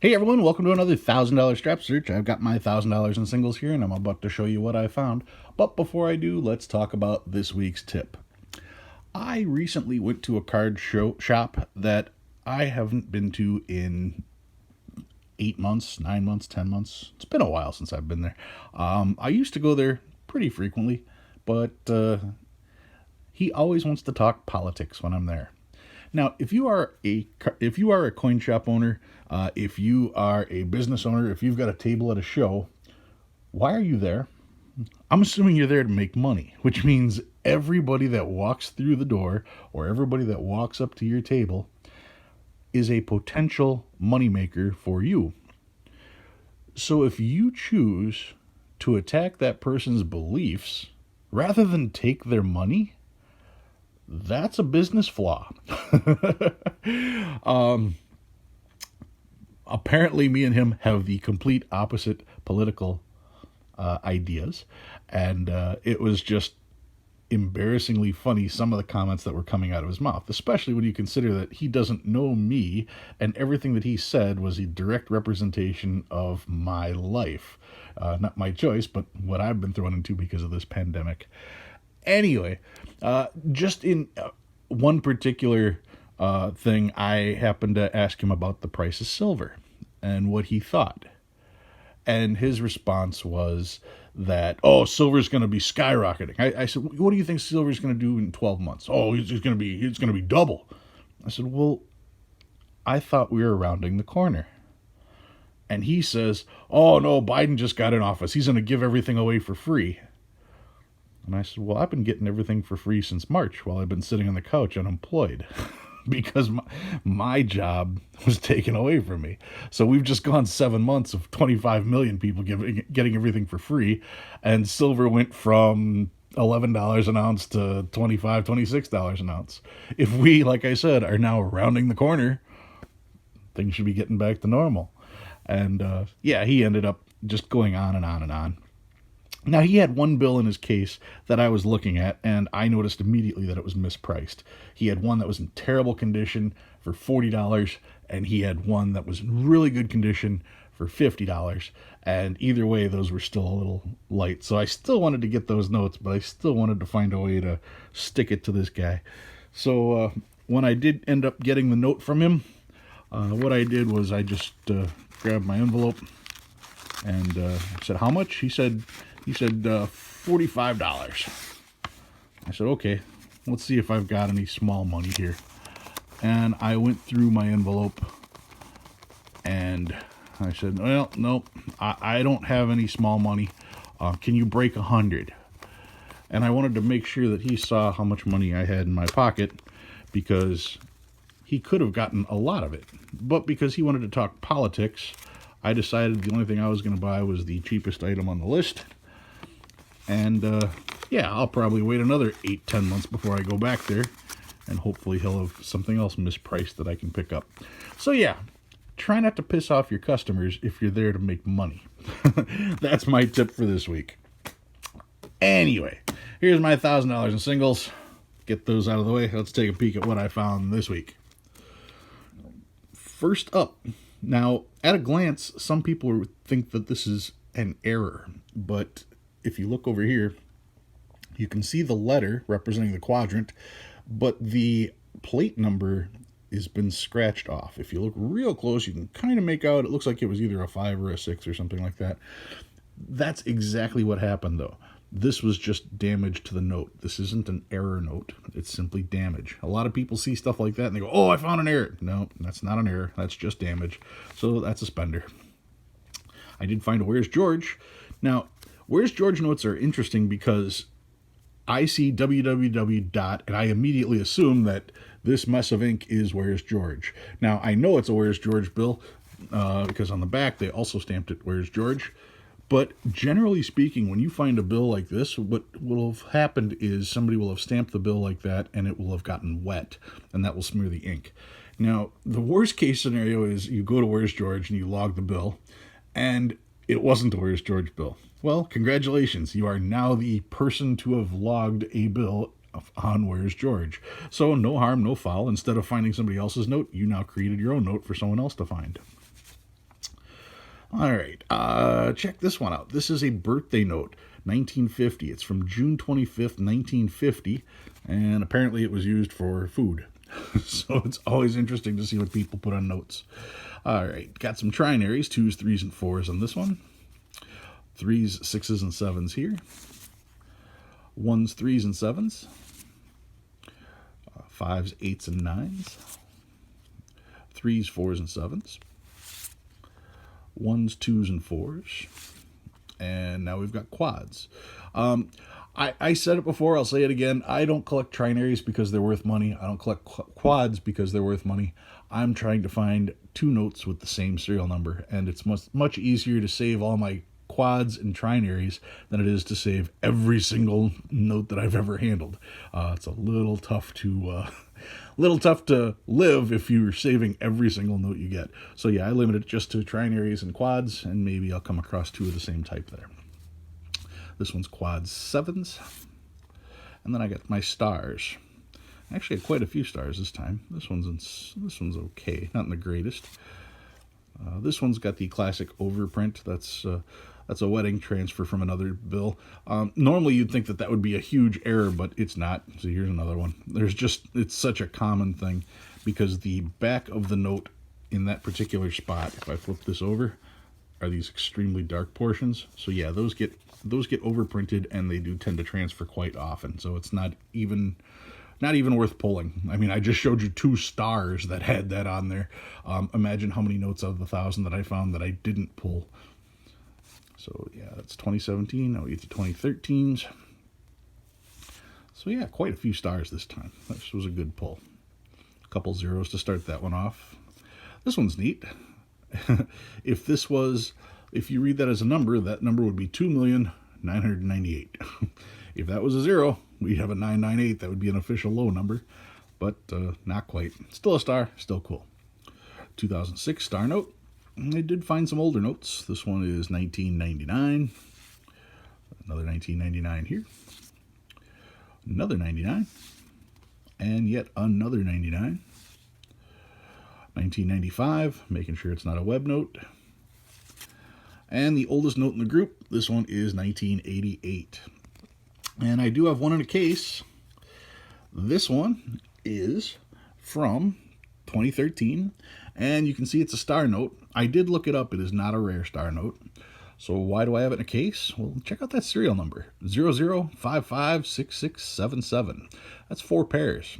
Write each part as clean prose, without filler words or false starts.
Hey everyone, welcome to another $1,000 strap search. I've got my $1,000 in singles here and I'm about to show you what I found. But before I do, let's talk about this week's tip. I recently went to a card shop that I haven't been to in 8 months, 9 months, 10 months. It's been a while since I've been there. I used to go there pretty frequently, but he always wants to talk politics when I'm there. Now, if you are a coin shop owner, if you are a business owner, if you've got a table at a show, why are you there? I'm assuming you're there to make money, which means everybody that walks through the door or everybody that walks up to your table is a potential moneymaker for you. So if you choose to attack that person's beliefs rather than take their money, that's a business flaw. Apparently, me and him have the complete opposite political ideas, and it was just embarrassingly funny, some of the comments that were coming out of his mouth, especially when you consider that he doesn't know me, and everything that he said was a direct representation of my life. Not my choice, but what I've been thrown into because of this pandemic. Anyway, just in one particular thing, I happened to ask him about the price of silver and what he thought. And his response was that, oh, silver's going to be skyrocketing. I said, what do you think silver's going to do in 12 months? Oh, it's going to be double. I said, well, I thought we were rounding the corner. And he says, oh, no, Biden just got in office. He's going to give everything away for free. And I said, well, I've been getting everything for free since March while I've been sitting on the couch unemployed because my job was taken away from me. So we've just gone 7 months of 25 million people getting everything for free. And silver went from $11 an ounce to $25, $26 an ounce. If we, like I said, are now rounding the corner, things should be getting back to normal. And yeah, he ended up just going on and on and on. Now, he had one bill in his case that I was looking at, and I noticed immediately that it was mispriced. He had one that was in terrible condition for $40, and he had one that was in really good condition for $50. And either way, those were still a little light. So I still wanted to get those notes, but I still wanted to find a way to stick it to this guy. So when I did end up getting the note from him, what I did was I just grabbed my envelope and I said, how much? He said $45. I said, okay, let's see if I've got any small money here. And I went through my envelope and I said, well, nope, I don't have any small money. Can you break 100? And I wanted to make sure that he saw how much money I had in my pocket because he could have gotten a lot of it. But because he wanted to talk politics, I decided the only thing I was going to buy was the cheapest item on the list. And yeah, I'll probably wait another 8-10 months before I go back there. And hopefully he'll have something else mispriced that I can pick up. So yeah, try not to piss off your customers if you're there to make money. That's my tip for this week. Anyway, here's my $1,000 in singles. Get those out of the way. Let's take a peek at what I found this week. First up, now at a glance, some people would think that this is an error, but if you look over here, you can see the letter representing the quadrant, but the plate number has been scratched off. If you look real close, you can kind of make out it looks like it was either a 5 or a 6 or something like that. That's exactly what happened, though. This was just damage to the note. This isn't an error note. It's simply damage. A lot of people see stuff like that and they go, oh, I found an error. No, that's not an error. That's just damage. So that's a spender. I did find a Where's George. Now, Where's George notes are interesting because I see www dot and I immediately assume that this mess of ink is Where's George. Now, I know it's a Where's George bill because on the back they also stamped it Where's George. But generally speaking, when you find a bill like this, what will have happened is somebody will have stamped the bill like that and it will have gotten wet and that will smear the ink. Now, the worst case scenario is you go to Where's George and you log the bill and it wasn't a Where's George bill. Well, congratulations. You are now the person to have logged a bill on Where's George. So no harm, no foul. Instead of finding somebody else's note, you now created your own note for someone else to find. All right, check this one out. This is a birthday note, 1950. It's from June 25th, 1950, and apparently it was used for food. So it's always interesting to see what people put on notes. All right, got some trinaries, 2s, 3s, and 4s on this one. 3s, 6s, and 7s here. 1s, 3s, and 7s. 5s, 8s, and 9s. 3s, 4s, and 7s. 1s, 2s, and 4s. And now we've got quads. I said it before, I'll say it again. I don't collect trinaries because they're worth money. I don't collect quads because they're worth money. I'm trying to find two notes with the same serial number, and it's much easier to save all my quads and trinaries than it is to save every single note that I've ever handled. It's a little tough to live if you're saving every single note you get. So yeah, I limit it just to trinaries and quads, and maybe I'll come across two of the same type there. This one's quads 7s. And then I got my stars. I actually had quite a few stars this time. This one's okay, not in the greatest. This one's got the classic overprint. That's a wedding transfer from another bill. Normally you'd think that would be a huge error, but it's not. So here's another one. It's such a common thing because the back of the note in that particular spot, if I flip this over, are these extremely dark portions. So yeah, those get overprinted, and they do tend to transfer quite often. So it's not even worth pulling. I mean, I just showed you 2 stars that had that on there. Imagine how many notes out of the 1,000 that I found that I didn't pull. So yeah, that's 2017. Now we get to 2013s. So yeah, quite a few stars this time. This was a good pull. A couple zeros to start that one off. This one's neat. If you read that as a number, that number would be 2,998,000. If that was a zero, we'd have a 998. That would be an official low number, but not quite. Still a star, still cool. 2006 star note. I did find some older notes. This one is 1999. Another 1999 here. Another 99. And yet another 99. 1995, making sure it's not a web note. And the oldest note in the group, this one is 1988. And I do have one in a case. This one is from 2013, and you can see it's a star note. I did look it up. It is not a rare star note. So why do I have it in a case? Well, check out that serial number, 00556677. That's 4 pairs.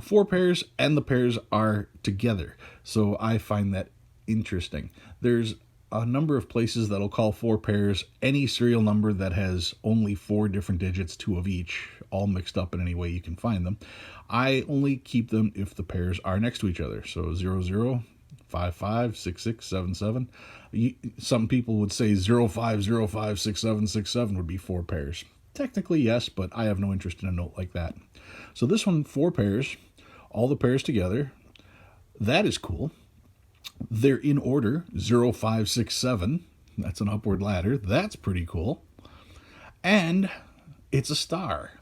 4 pairs, and the pairs are together. So I find that interesting. There's a number of places that'll call 4 pairs any serial number that has only 4 different digits, 2 of each, all mixed up in any way you can find them. I only keep them if the pairs are next to each other. So 00556677. Some people would say 05056767 would be 4 pairs. Technically, yes, but I have no interest in a note like that. So this one, 4 pairs, all the pairs together. That is cool. They're in order, 0567. That's an upward ladder. That's pretty cool. And it's a star.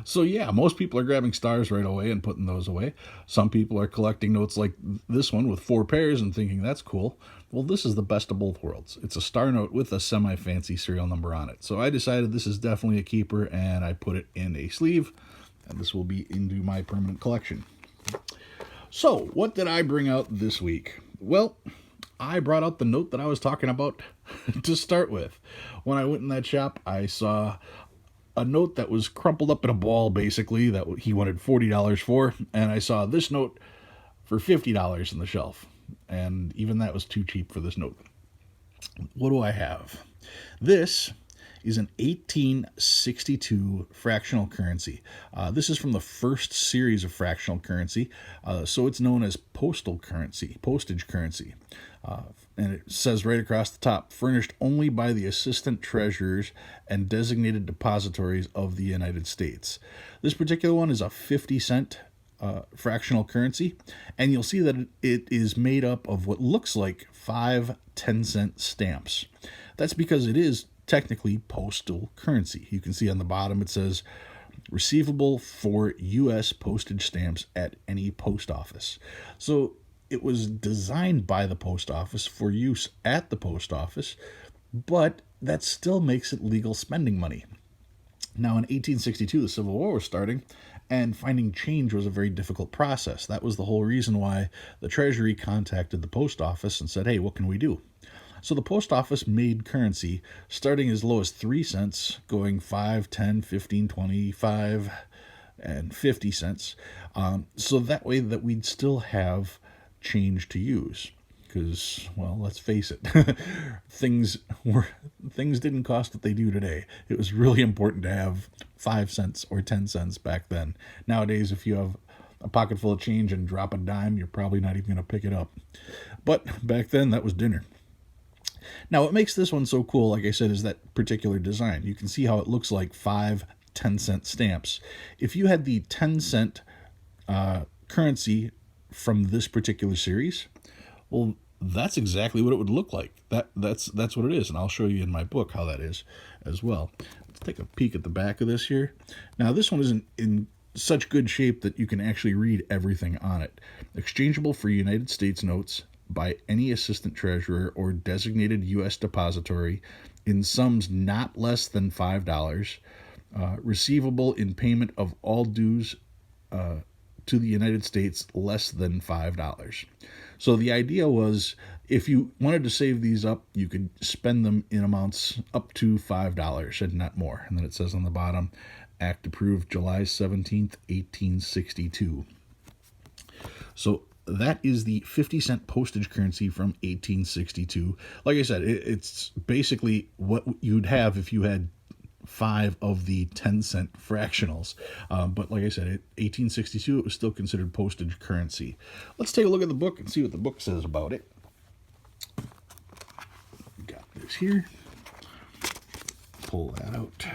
So yeah, most people are grabbing stars right away and putting those away. Some people are collecting notes like this one with 4 pairs and thinking that's cool. Well, this is the best of both worlds. It's a star note with a semi-fancy serial number on it. So I decided this is definitely a keeper, and I put it in a sleeve, and this will be into my permanent collection. So, what did I bring out this week? Well, I brought out the note that I was talking about to start with. When I went in that shop, I saw a note that was crumpled up in a ball, basically, that he wanted $40 for, and I saw this note for $50 on the shelf, and even that was too cheap for this note. What do I have? This is an 1862 fractional currency. This is from the first series of fractional currency, so it's known as postage currency. And it says right across the top, furnished only by the assistant treasurers and designated depositories of the United States. This particular one is a 50-cent fractional currency, and you'll see that it is made up of what looks like 5 10-cent stamps. That's because it is technically postal currency. You can see on the bottom it says receivable for U.S. postage stamps at any post office. So it was designed by the post office for use at the post office, but that still makes it legal spending money. Now, in 1862, the Civil War was starting, and finding change was a very difficult process. That was the whole reason why the Treasury contacted the post office and said, hey, what can we do? So the post office made currency starting as low as 3 cents, going 5, 10, 15, 25, and 50 cents. So that way that we'd still have change to use. Because, well, let's face it, things didn't cost what they do today. It was really important to have 5 cents or 10 cents back then. Nowadays, if you have a pocket full of change and drop a dime, you're probably not even going to pick it up. But back then, that was dinner. Now, what makes this one so cool, like I said, is that particular design. You can see how it looks like 5 10-cent stamps. If you had the 10-cent currency from this particular series, well, that's exactly what it would look like. That's what it is, and I'll show you in my book how that is as well. Let's take a peek at the back of this here. Now, this one isn't in such good shape that you can actually read everything on it. Exchangeable for United States notes by any assistant treasurer or designated U.S. depository in sums not less than $5, receivable in payment of all dues to the United States less than $5. So the idea was, if you wanted to save these up, you could spend them in amounts up to $5 and not more. And then it says on the bottom, Act approved July 17th, 1862. So that is the 50-cent postage currency from 1862. Like I said, it's basically what you'd have if you had 5 of the 10-cent fractionals. But like I said, in 1862, it was still considered postage currency. Let's take a look at the book and see what the book says about it. Got this here. Pull that out.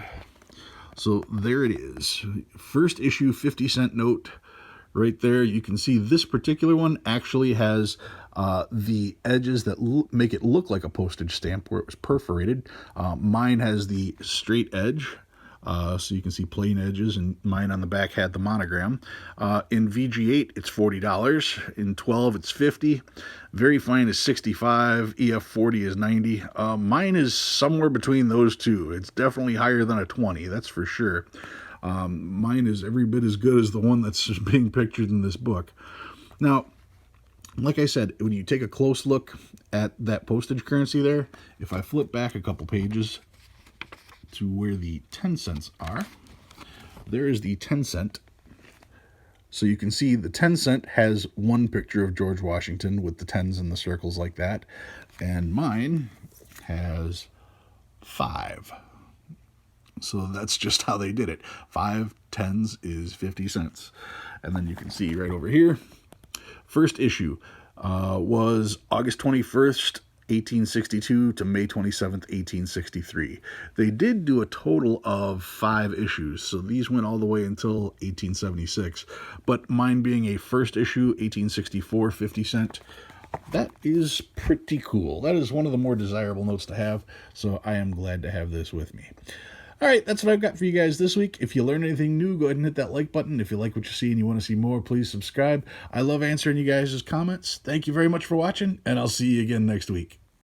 So there it is. First issue 50-cent note. Right there, you can see this particular one actually has the edges that make it look like a postage stamp where it was perforated. Mine has the straight edge, so you can see plain edges, and mine on the back had the monogram. In VG8, it's $40. In 12, it's $50. Very fine is $65. EF40 is $90. Mine is somewhere between those two. It's definitely higher than a 20, that's for sure. Mine is every bit as good as the one that's being pictured in this book. Now, like I said, when you take a close look at that postage currency there, if I flip back a couple pages to where the 10 cents are, there is the 10 cent. So you can see the 10 cent has one picture of George Washington with the 10s and the circles like that, and mine has 5. So that's just how they did it. 5 10s is 50 cents. And then you can see right over here, first issue was August 21st, 1862 to May 27th, 1863. They did do a total of 5 issues, so these went all the way until 1876. But mine being a first issue, 1864, 50 cent, that is pretty cool. That is one of the more desirable notes to have, so I am glad to have this with me. All right, that's what I've got for you guys this week. If you learned anything new, go ahead and hit that like button. If you like what you see and you want to see more, please subscribe. I love answering you guys' comments. Thank you very much for watching, and I'll see you again next week.